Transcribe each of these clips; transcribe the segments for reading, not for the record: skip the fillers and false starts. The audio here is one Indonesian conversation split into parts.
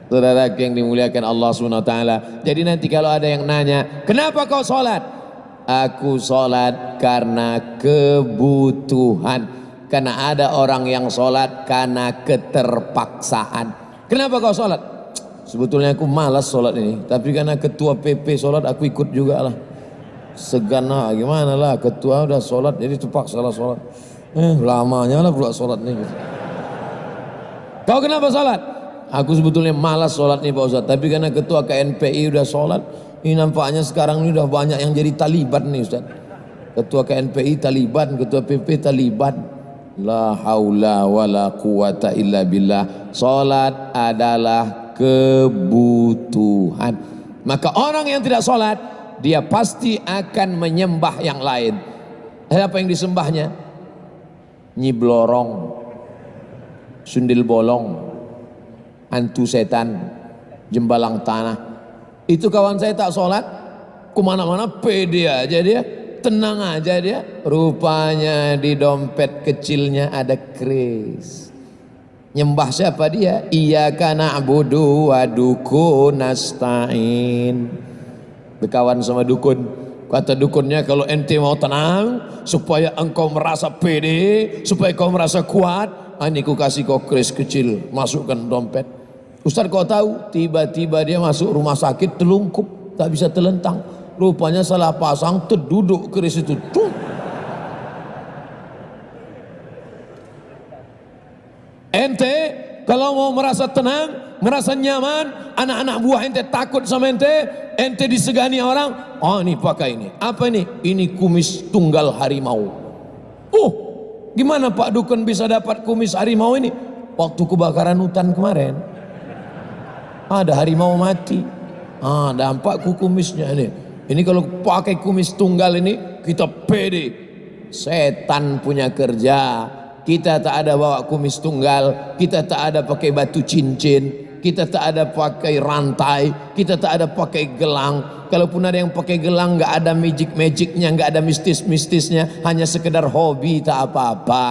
Saudara yang dimuliakan Allah SWT. Jadi nanti kalau ada yang nanya, kenapa kau sholat? Aku sholat karena kebutuhan. Karena ada orang yang sholat karena keterpaksaan. Kenapa kau sholat? Sebetulnya aku malas sholat ini, tapi karena ketua PP sholat aku ikut juga lah. Segan lah, gimana lah, ketua udah sholat jadi terpaksa lah sholat. Lamanya lah pula sholat nih. Kau kenapa sholat? Aku sebetulnya malas sholat nih Pak Ustadz, tapi karena ketua KNPI udah sholat, ini nampaknya sekarang ini udah banyak yang jadi Taliban nih Ustadz. Ketua KNPI Taliban, ketua PP Taliban. La haula wala quwata illa billah. Sholat adalah kebutuhan. Maka orang yang tidak sholat, dia pasti akan menyembah yang lain. Apa yang disembahnya? Nyi Blorong, Sundil Bolong, hantu setan, jembalang tanah. Itu kawan saya tak sholat, kemana-mana pede aja dia, tenang aja dia. Rupanya di dompet kecilnya ada kris. Nyembah siapa dia? Iyyaka na'budu wa dukun nasta'in. Berkawan sama dukun. Kata dukunnya, kalau ente mau tenang, supaya engkau merasa pede, supaya kau merasa kuat, ini ku kasih kau kris kecil, masukkan dompet. Ustaz kau tahu, tiba-tiba dia masuk rumah sakit telungkup, tak bisa telentang. Rupanya salah pasang, terduduk kris itu. Ente kalau mau merasa tenang, merasa nyaman, anak-anak buah ente takut sama ente disegani orang, ini pakai ini. Apa ini? Ini kumis tunggal harimau. Gimana Pak Dukun bisa dapat kumis harimau ini? Waktu kebakaran hutan kemarin, ada harimau mati. Dampak kumisnya ini. Ini kalau pakai kumis tunggal ini, kita pede. Setan punya kerja. Kita tak ada bawa kumis tunggal, kita tak ada pakai batu cincin, kita tak ada pakai rantai, kita tak ada pakai gelang. Kalaupun ada yang pakai gelang, nggak ada magic-magicnya, nggak ada mistis-mistisnya, hanya sekedar hobi, tak apa-apa.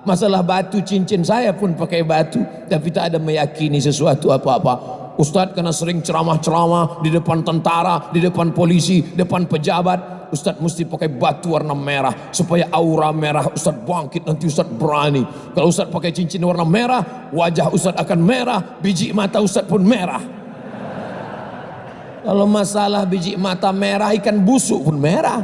Masalah batu cincin, saya pun pakai batu, tapi tak ada meyakini sesuatu apa-apa. Ustadz karena sering ceramah-ceramah di depan tentara, di depan polisi, depan pejabat, Ustadz mesti pakai batu warna merah supaya aura merah Ustadz bangkit, nanti Ustadz berani. Kalau Ustadz pakai cincin warna merah, wajah Ustadz akan merah, biji mata Ustadz pun merah. Kalau masalah biji mata merah, ikan busuk pun merah.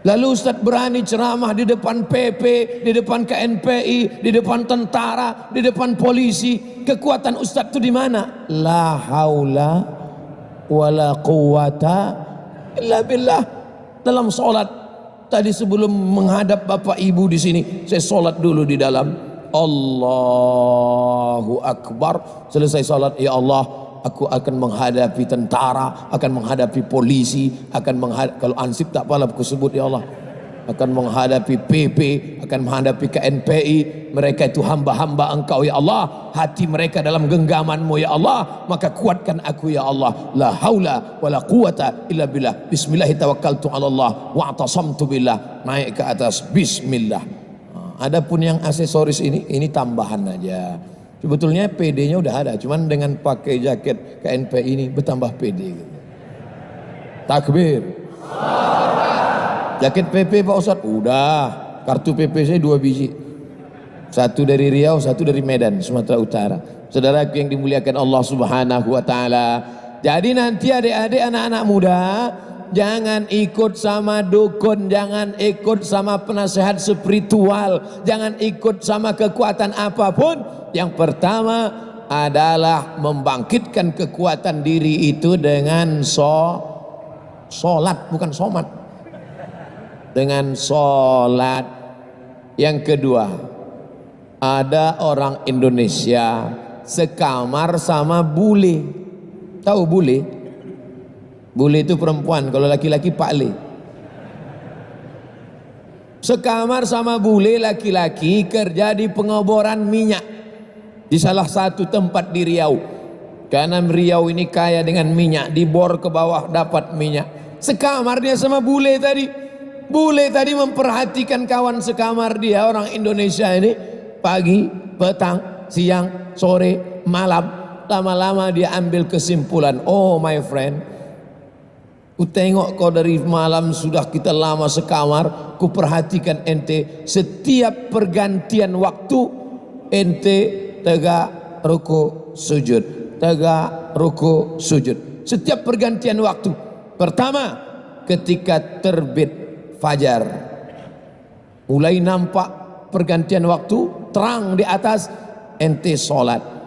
Lalu Ustadz berani ceramah di depan PP, di depan KNPI, di depan tentara, di depan polisi. Kekuatan Ustadz itu di mana? La haula wala quwata illa billah. Dalam sholat tadi sebelum menghadap Bapak Ibu di sini, saya sholat dulu di dalam. Allahu Akbar. Selesai sholat, ya Allah, aku akan menghadapi tentara, akan menghadapi polisi, kalau ansip tak apalah aku sebut, ya Allah, akan menghadapi PP, akan menghadapi KNPI. Mereka itu hamba-hamba Engkau ya Allah, hati mereka dalam genggaman-Mu ya Allah, maka kuatkan aku ya Allah. La haula wala quwata illa billah. Bismillah tawakkaltu ala Allah wa atasamtu billah. Naik ke atas bismillah. Adapun yang aksesoris ini tambahan aja. Sebetulnya PD-nya udah ada, cuman dengan pakai jaket KNPI ini bertambah PD gitu. Takbir. Jaket PP Pak Ustadz udah, kartu PP saya 2 biji. Satu dari Riau, satu dari Medan, Sumatera Utara. Saudara yang dimuliakan Allah Subhanahu wa taala. Jadi nanti adik-adik, anak-anak muda, jangan ikut sama dukun, jangan ikut sama penasehat spiritual, jangan ikut sama kekuatan apapun. Yang pertama adalah membangkitkan kekuatan diri itu dengan sholat, bukan somat, dengan sholat. Yang kedua, ada orang Indonesia sekamar sama bule. Tahu bule? Bule itu perempuan, kalau laki-laki Pak Le. Sekamar sama bule laki-laki kerja di pengoboran minyak di salah satu tempat di Riau. Karena Riau ini kaya dengan minyak, dibor ke bawah dapat minyak. Sekamar dia sama bule tadi. Bule tadi memperhatikan kawan sekamar dia, orang Indonesia ini, pagi, petang, siang, sore, malam. Lama-lama dia ambil kesimpulan, oh my friend, ku tengok kau dari malam sudah kita lama sekamar, ku perhatikan ente setiap pergantian waktu ente tegak ruku sujud, tegak ruku sujud. Setiap pergantian waktu. Pertama, ketika terbit fajar, mulai nampak pergantian waktu, terang di atas, ente sholat.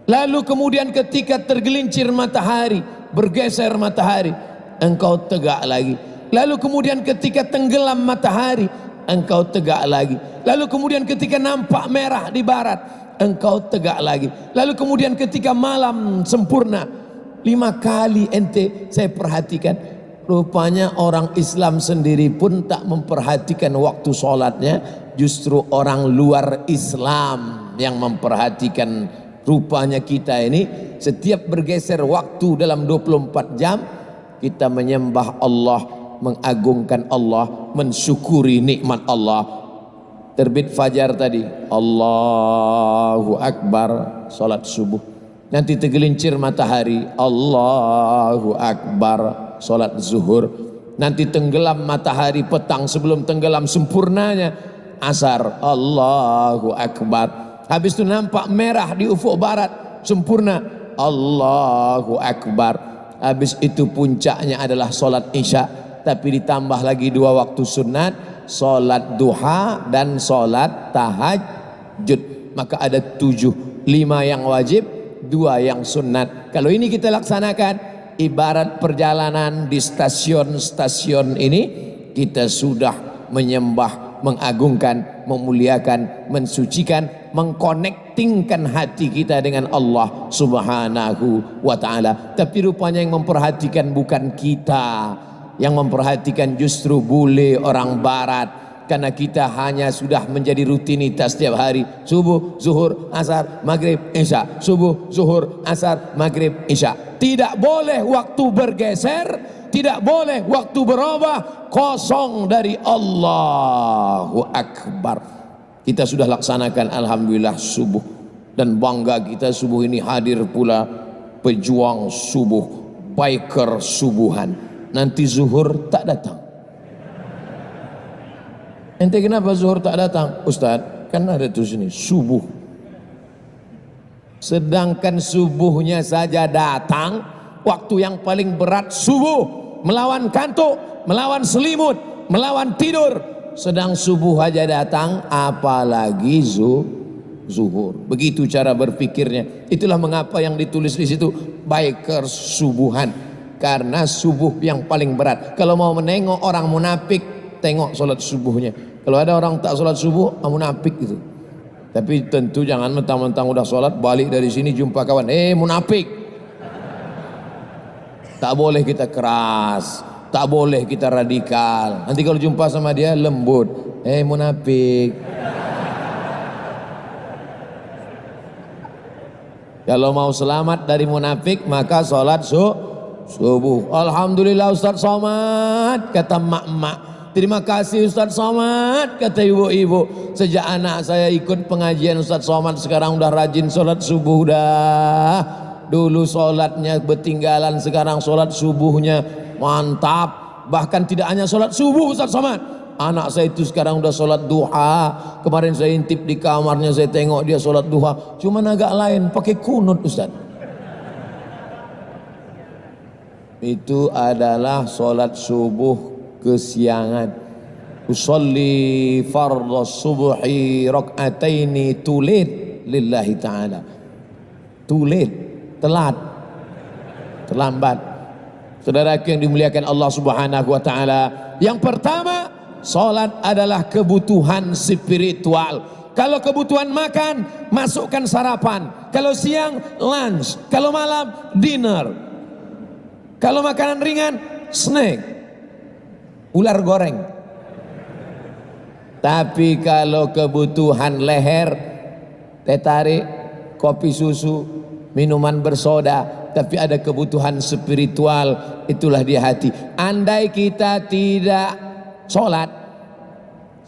Lalu kemudian ketika tergelincir matahari, bergeser matahari, engkau tegak lagi. Lalu kemudian ketika tenggelam matahari, engkau tegak lagi. Lalu kemudian ketika nampak merah di barat, engkau tegak lagi. Lalu kemudian ketika malam sempurna, 5 kali ente saya perhatikan. Rupanya orang Islam sendiri pun tak memperhatikan waktu sholatnya, justru orang luar Islam yang memperhatikan. Rupanya kita ini setiap bergeser waktu dalam 24 jam kita menyembah Allah, mengagungkan Allah, mensyukuri nikmat Allah. Terbit fajar tadi, Allahu Akbar, salat subuh. Nanti tergelincir matahari, Allahu Akbar, salat zuhur. Nanti tenggelam matahari petang sebelum tenggelam sempurnanya, asar, Allahu Akbar. Habis itu nampak merah di ufuk barat, sempurna, Allahu Akbar. Habis itu puncaknya adalah solat isya, tapi ditambah lagi 2 waktu sunat, solat duha dan solat tahajud. Maka ada 7, 5 yang wajib, 2 yang sunat. Kalau ini kita laksanakan, ibarat perjalanan di stasiun-stasiun ini, kita sudah menyembah, mengagungkan, memuliakan, mensucikan, mengkonektingkan hati kita dengan Allah Subhanahu wa ta'ala. Tapi rupanya yang memperhatikan bukan kita, yang memperhatikan justru bule orang barat. Karena kita hanya sudah menjadi rutinitas setiap hari, subuh, zuhur, asar, maghrib, isya, subuh, zuhur, asar, maghrib, isya. Tidak boleh waktu bergeser, tidak boleh waktu berubah, kosong dari Allahu Akbar. Kita sudah laksanakan alhamdulillah subuh, dan bangga kita subuh ini hadir pula pejuang subuh, biker subuhan. Nanti zuhur tak datang. Ente kenapa zuhur tak datang? Ustaz, kan ada tuh sini subuh. Sedangkan subuhnya saja datang, waktu yang paling berat subuh, melawan kantuk, melawan selimut, melawan tidur. Sedang subuh aja datang, apalagi zuhur. Begitu cara berpikirnya. Itulah mengapa yang ditulis di situ biker subuhan, karena subuh yang paling berat. Kalau mau menengok orang munafik, tengok solat subuhnya. Kalau ada orang tak solat subuh, munafik itu. Tapi tentu jangan mentang-mentang udah solat balik dari sini jumpa kawan, munafik. Tak boleh kita keras, tak boleh kita radikal. Nanti kalau jumpa sama dia lembut, munafik. Kalau mau selamat dari munafik, maka sholat subuh. Alhamdulillah Ustaz Somad, kata mak-mak. Terima kasih Ustaz Somad, kata ibu-ibu. Sejak anak saya ikut pengajian Ustaz Somad, sekarang udah rajin sholat subuh dah. Dulu sholatnya bertinggalan, sekarang sholat subuhnya mantap. Bahkan tidak hanya sholat subuh Ustaz Somad, anak saya itu sekarang udah sholat duha. Kemarin saya intip di kamarnya, saya tengok dia sholat duha, cuman agak lain, pakai kunut Ustaz. Itu adalah sholat subuh kesiangan. Usolli fardhu subhi rak'ataini tulid lillahi ta'ala. Tulid, telat, terlambat. Saudara yang dimuliakan Allah Subhanahu wa ta'ala, yang pertama, salat adalah kebutuhan spiritual. Kalau kebutuhan makan, masukkan sarapan. Kalau siang, lunch. Kalau malam, dinner. Kalau makanan ringan, snack, ular goreng. Tapi kalau kebutuhan leher, teh tarik, kopi susu, minuman bersoda, tapi ada kebutuhan spiritual, itulah di hati. Andai kita tidak sholat,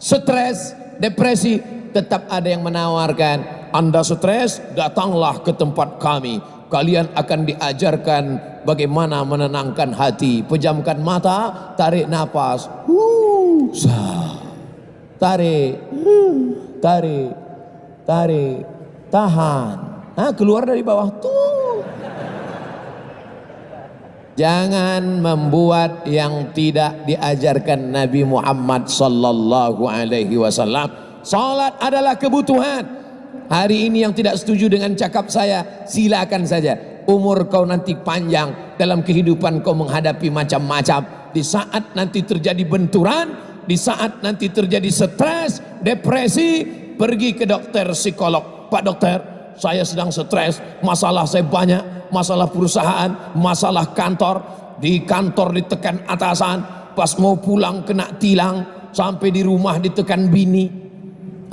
stres, depresi, tetap ada yang menawarkan, Anda stres, datanglah ke tempat kami. Kalian akan diajarkan bagaimana menenangkan hati. Pejamkan mata, tarik nafas. Tarik, tarik, tarik, tahan. Keluar dari bawah tuh. Jangan membuat yang tidak diajarkan Nabi Muhammad sallallahu alaihi wasallam. Salat adalah kebutuhan. Hari ini yang tidak setuju dengan cakap saya, silakan saja. Umur kau nanti panjang, dalam kehidupan kau menghadapi macam-macam. Di saat nanti terjadi benturan, di saat nanti terjadi stres, depresi, pergi ke dokter psikolog. Pak dokter, saya sedang stres, masalah saya banyak, masalah perusahaan, masalah kantor. Di kantor ditekan atasan, pas mau pulang kena tilang, sampai di rumah ditekan bini.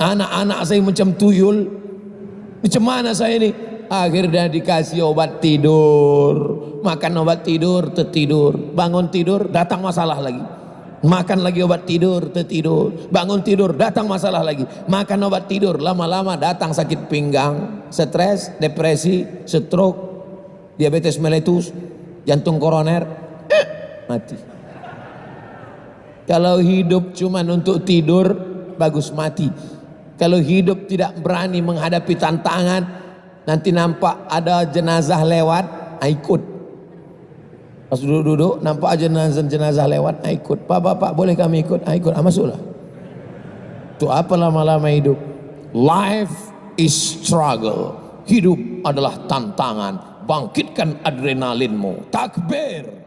Anak-anak saya macam tuyul. Macam mana saya ini? Akhirnya dikasih obat tidur. Makan obat tidur, tertidur. Bangun tidur, datang masalah lagi. Makan lagi obat tidur, tertidur. Bangun tidur, datang masalah lagi. Makan obat tidur, lama-lama datang sakit pinggang, stres, depresi, stroke, diabetes mellitus, jantung koroner, mati. Kalau hidup cuma untuk tidur, bagus mati. Kalau hidup tidak berani menghadapi tantangan, nanti nampak ada jenazah lewat, ikut. Pas duduk-duduk, nampak jenazah lewat, ikut. Pak, boleh kami ikut? Ikut, masuklah. Itu apa lama-lama hidup? Life is struggle. Hidup adalah tantangan. Bangkitkan adrenalinmu. Takbir.